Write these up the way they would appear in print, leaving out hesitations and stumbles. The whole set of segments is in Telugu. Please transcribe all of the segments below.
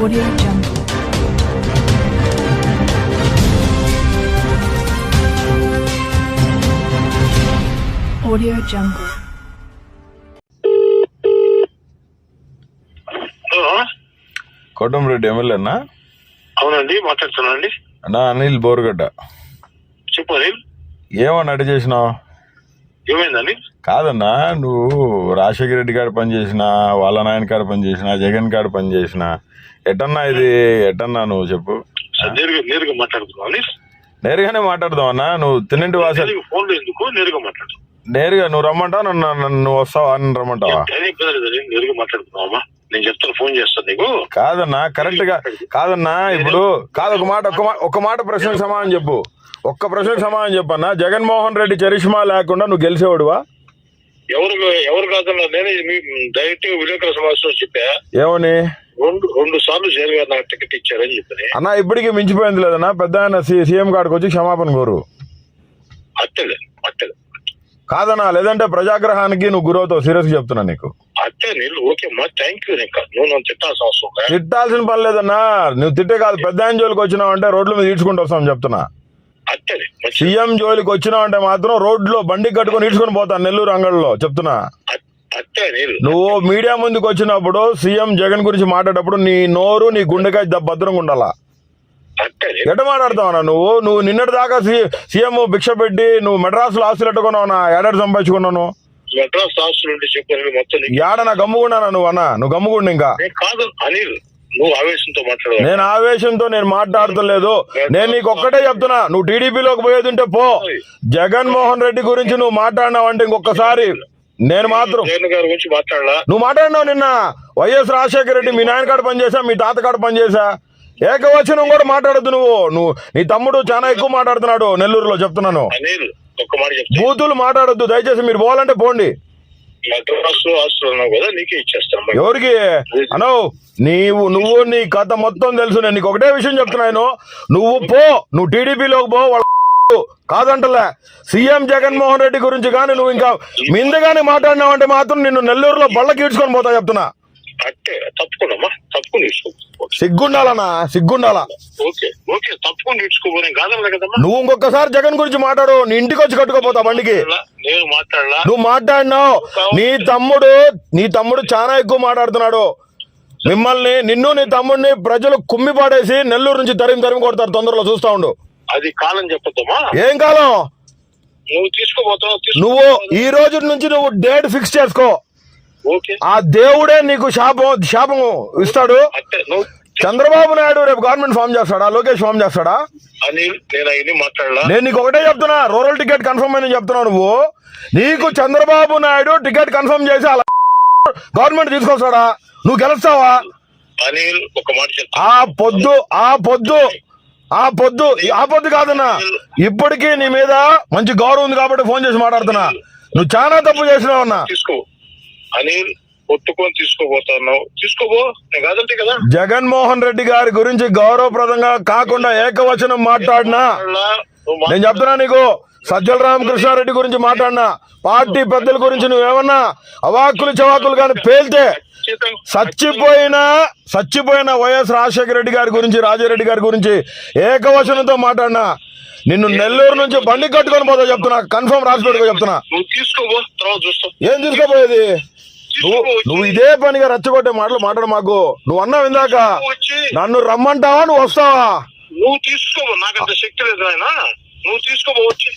Audio Jungle. Audio Jungle. Kotamreddy MLA అన్నా? అవునండి, మాట్లాడుతున్నానండి. అన్నా అనిల్ బోరుగడ్డ. చెప్పు అనిల్, ఏమన్నా అడి చేసినావు? ఏమైందని? కాదన్నా, నువ్వు రాజశేఖర రెడ్డి కాడ పని చేసినా, వాళ్ళ నాయన కాడ పని చేసినా, జగన్ కాడ పని చేసినా, ఎటన్నా ఇది ఎటన్నా నువ్వు చెప్పు. నేరుగా మాట్లాడుతున్నావు అనిల్? నేరుగానే మాట్లాడదాం అన్నా. నువ్వు తిన్నింటి వాస ఫోన్ లో ఎందుకు? నేరుగా మాట్లాడు. నేరుగా నువ్వు రమ్మంటావు, నువ్వు వస్తావా అని రమ్మంటావా? నేరుగా మాట్లాడుతున్నావా? నేను చెప్తాను, ఫోన్ చేస్తాను నీకు. కాదన్నా, కరెక్ట్ గా కాదన్నా. ఇప్పుడు కాదు, ఒక మాట ప్రశ్నకు సమాధానం చెప్పు. ఒక్క ప్రశ్నకు సమాధానం చెప్పన్నా. జగన్మోహన్ రెడ్డి చరిష్మా లేకుండా నువ్వు గెలిచేవాడువా? ఎవరు కాదన్నా, నేనే డైరెక్ట్ విలేకరుల సమావేశంలో చెప్పా. ఏమని? రెండు సార్లు జైలు గారు నాకు టికెట్ ఇచ్చారని చెప్పి. అన్నా ఇప్పటికీ మించిపోయింది లేదన్నా. పెద్ద ఆయన సీఎం కాడికి వచ్చి క్షమాపణ కోరు. అట్టలే కాదన్నా, లేదంటే ప్రజాగ్రహానికి నువ్వు గురవుతావు. సీరియస్ గా చెప్తున్నా నీకు. అట్టే నీళ్ళు ఓకే అమ్మా, థ్యాంక్ యూ. నువ్వు నన్ను తిట్టాల్సిన అవసరం లేదు. తిట్టాల్సిన పని లేదన్నా. నువ్వు తిట్టే కాదు, పెద్ద ఆయన జోలికి వచ్చినావు అంటే రోడ్ల మీద ఈడ్చుకుంటూ వస్తాను చెప్తున్నా. అట్టలే సీఎం జోలికి వచ్చినావు అంటే మాత్రం రోడ్లో బండి కట్టుకుని ఈడ్చుకుని పోతాను నెల్లూరు అంగళ్ళలో చెప్తున్నా. నువ్వు మీడియా ముందుకు వచ్చినప్పుడు సీఎం జగన్ గురించి మాట్లాడేటప్పుడు నీ నోరు నీ గుండెకాయ భద్రంగా ఉండాలా. ఎట మాట్లాడతావన్నా నువ్వు నిన్నటి దాకా సీఎం భిక్ష పెట్టి నువ్వు మెడ్రాస్ లో ఆస్తులు ఎట్టుకున్నావునా? ఏడాది సంపాదించుకున్నాను. మెడ్రాస్ ఆస్తులు చెప్పాను మొత్తం. ఏడనా గమ్ముకున్నానా నువ్వు అన్నా? నువ్వు గమ్ముకుండు ఇంకా. కాదు అనిల్, నువ్వు ఆవేశంతో మాట్లాడు. నేను ఆవేశంతో నేను మాట్లాడతలేదు. నేను నీకు ఒక్కటే చెప్తున్నా, నువ్వు టీడీపీలోకి పోయేది ఉంటే పో. జగన్మోహన్ రెడ్డి గురించి నువ్వు మాట్లాడినావంటే ఇంకొకసారి నేను మాత్రం గారి గురించి మాట్లాడలా. నువ్వు మాట్లాడినావు నిన్న. వైఎస్ రాజశేఖర రెడ్డి మీ నాయన కాడ పనిచేసా, మీ తాత కాడ పనిచేసా. ఏకవచనం కూడా మాట్లాడద్దు నువ్వు. నీ తమ్ముడు చాలా ఎక్కువ మాట్లాడుతున్నాడు నెల్లూరులో చెప్తున్నాను. బూతులు మాట్లాడొద్దు దయచేసి. మీరు పోవాలంటే పోండి. ఎవరికి అనో? నువ్వు నీ కథ మొత్తం తెలుసు. నేను నీకు ఒకటే విషయం చెప్తున్నాను, నువ్వు పో. నువ్వు టీడీపీలోకి పో. కాదంటలే. సీఎం జగన్మోహన్ రెడ్డి గురించి కానీ నువ్వు ఇంకా మిందగానే మాట్లాడినావంటే మాత్రం నిన్ను నెల్లూరులో బళ్ళకి ఈడ్చుకొని పోతా చెప్తున్నా. సిగ్గుండాలన్నా, సిగ్గుండాలా. నువ్వు ఇంకొకసారి జగన్ గురించి మాట్లాడు, నీ ఇంటికి వచ్చి కట్టుకోపోతా బండికి. నువ్వు మాట్లాడినావు. నీ తమ్ముడు చాలా ఎక్కువ మాట్లాడుతున్నాడు. నిన్ను నీ తమ్ముడిని ప్రజలు కుమ్మి పాడేసి నెల్లూరు నుంచి తరిమి కొడతారు. తొందరలో చూస్తా ఉండు. అది కాలం చెప్పొద్దమ్మా. ఏం కాలం? నువ్వు తీసుకోబోతావు. నువ్వు ఈ రోజు నుంచి నువ్వు డేట్ ఫిక్స్ చేసుకో. ఆ దేవుడే నీకు శాపం ఇస్తాడు. చంద్రబాబు నాయుడు రేపు గవర్నమెంట్ ఫామ్ చేస్తాడా? లోకేష్ ఫామ్ చేస్తాడా? నేను నీకు ఒకటే చెప్తున్నా, రూరల్ టికెట్ కన్ఫర్మ్ అని చెప్తున్నావు. నువ్వు నీకు చంద్రబాబు నాయుడు టికెట్ కన్ఫర్మ్ చేసి అలా గవర్నమెంట్ తీసుకొస్తాడా? నువ్వు గెలుస్తావా? ఆ పొద్దు కాదన్నా. ఇప్పటికీ నీ మీద మంచి గౌరవం ఉంది కాబట్టి ఫోన్ చేసి మాట్లాడుతున్నా. నువ్వు చాలా తప్పు చేసినావు అన్నా. అనిల్ కొట్టుకొని తీసుకోబోతున్నావు, తీసుకోబో. కాదంటే కదా. జగన్మోహన్ రెడ్డి గారి గురించి గౌరవప్రదంగా కాకుండా ఏకవచనం మాట్లాడినా నేను చెప్తున్నా నీకు. సజ్జల రామకృష్ణారెడ్డి గురించి మాట్లాడినా, పార్టీ పెద్దల గురించి నువ్వేమన్నా అవాక్కులు చవాకులు కానీ పేల్తే చచ్చిపోయిన వైఎస్ రాజశేఖర రెడ్డి గారి గురించి, రాజారెడ్డి గారి గురించి ఏకవచనంతో మాట్లాడినా నిన్ను నెల్లూరు నుంచి బండి కట్టుకొని పోతా చెప్తున్నా. కన్ఫర్మ్ రాసి పెట్టుకో చెప్తున్నా. ఏం తీసుకోపోయేది? నువ్వు ఇదే పనిగా రెచ్చగొట్టే మాటలు మాట్లాడు మాకు. నువ్వు అన్నావు ఇందాక, నన్ను రమ్మంటావా నువ్వు వస్తావా? నువ్వు తీసుకో, నాకంత శక్తి లేదు ఆయన. నువ్వు తీసుకోవచ్చు.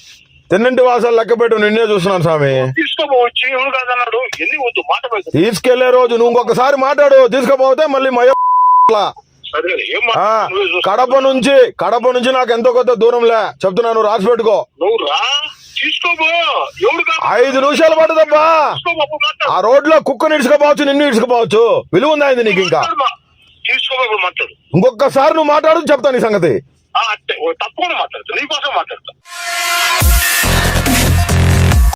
తిన్నింటి వాసాలు లెక్క పెట్టు, నిన్నే చూస్తున్నాను స్వామి. తీసుకోవచ్చు. ఎవరు కాదన్నాడు? ఎన్ని వద్దు మాట తీసుకెళ్లే రోజు నువ్వు ఇంకొకసారి మాట్లాడు. తీసుకోపోతే మళ్ళీ కడప నుంచి నాకు ఎంతో కొత్త దూరంలే చెప్తున్నాను, రాసి పెట్టుకో. 5 నిమిషాలు పడుదబ్బా. ఆ రోడ్ లో కుక్కని ఇడ్చుకోపోవచ్చు, నిన్ను ఇడ్చుకోపోవచ్చు. విలువ ఉందా ఇది నీకు? ఇంకా ఇంకొకసారి నువ్వు మాట్లాడు, చెప్తా నీ సంగతి. తప్పకుండా మాట్లాడతా, నీకోసం మాట్లాడతా.